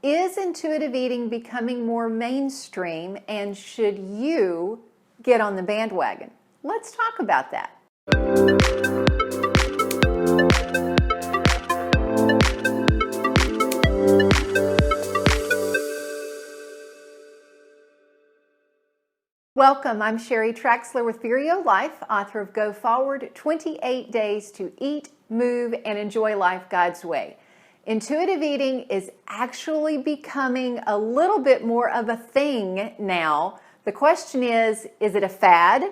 Is intuitive eating becoming more mainstream, and should you get on the bandwagon? Let's talk about that. Welcome, I'm Sheri Traxler with Vireo Life, author of Go Forward, 28 Days to Eat, Move, and Enjoy Life God's Way. Intuitive eating is actually becoming a little bit more of a thing now. The question is it a fad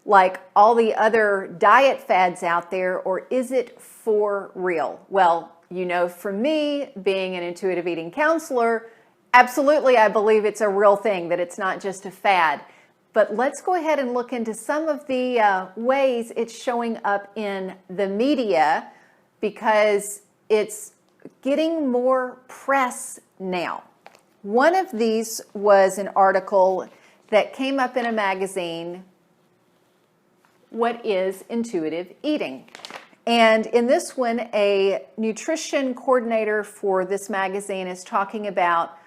like all the other diet fads out there, or is it for real? Well, you know, for me, being an intuitive eating counselor, absolutely I believe it's a real thing, that it's not just a fad. But let's go ahead and look into some of the ways it's showing up in the media, because it's getting more press now. One of these was an article that came up in a magazine, What is Intuitive Eating? And in this one, a nutrition coordinator for this magazine is talking about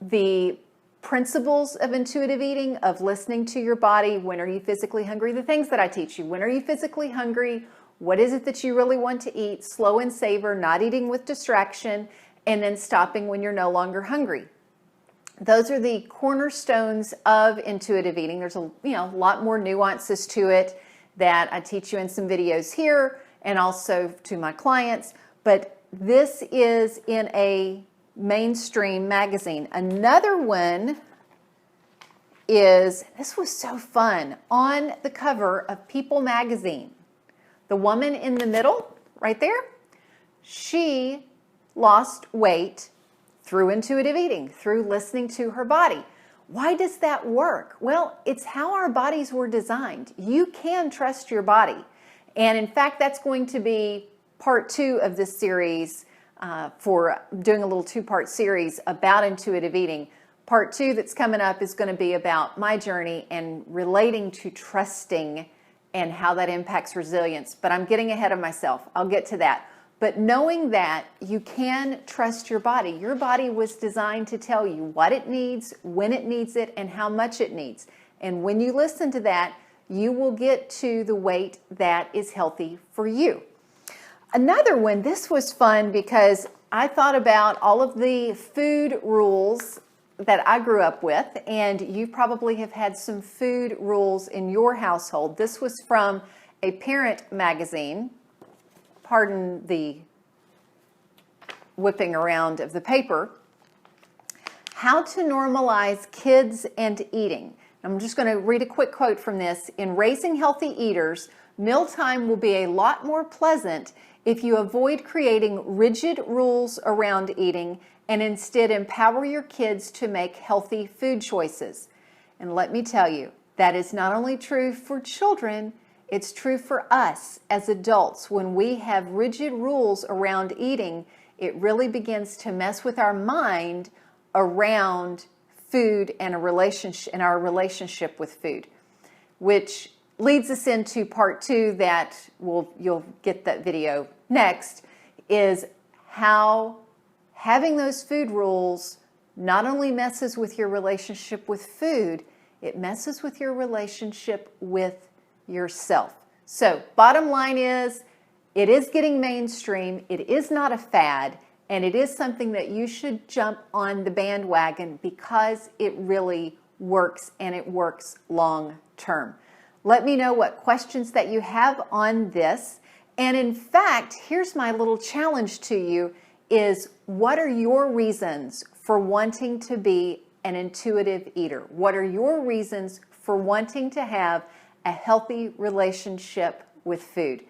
the principles of intuitive eating, of listening to your body. When are you physically hungry? The things that I teach you. When are you physically hungry? What is it that you really want to eat? Slow and savor, not eating with distraction, and then stopping when you're no longer hungry. Those are the cornerstones of intuitive eating. There's a lot more nuances to it that I teach you in some videos here and also to my clients. But this is in a mainstream magazine. Another one is, this was so fun, on the cover of People magazine. The woman in the middle, right there, she lost weight through intuitive eating, through listening to her body. Why does that work? Well, it's how our bodies were designed. You can trust your body. And in fact, that's going to be part 2 of this series, for doing a little 2-part series about intuitive eating. Part 2 that's coming up is going to be about my journey and relating to trusting and how that impacts resilience. But I'm getting ahead of myself. I'll get to that. But knowing that you can trust your body was designed to tell you what it needs, when it needs it, and how much it needs. And when you listen to that, you will get to the weight that is healthy for you. Another one, this was fun because I thought about all of the food rules that I grew up with, and you probably have had some food rules in your household. This was from a parent magazine. Pardon the whipping around of the paper. How to normalize kids and eating. I'm just going to read a quick quote from this. In raising healthy eaters, mealtime will be a lot more pleasant if you avoid creating rigid rules around eating and instead empower your kids to make healthy food choices. And let me tell you, that is not only true for children, it's true for us as adults. When we have rigid rules around eating, it really begins to mess with our mind around food and our relationship with food, which leads us into part 2 that you'll get that video next, is how having those food rules not only messes with your relationship with food, it messes with your relationship with yourself. So bottom line is, it is getting mainstream, it is not a fad, and it is something that you should jump on the bandwagon because it really works, and it works long term. Let me know what questions that you have on this. And in fact, here's my little challenge to you, is what are your reasons for wanting to be an intuitive eater? What are your reasons for wanting to have a healthy relationship with food?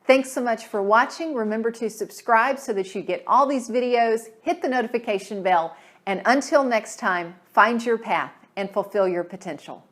Thanks so much for watching. Remember to subscribe so that you get all these videos, hit the notification bell, and until next time, find your path and fulfill your potential.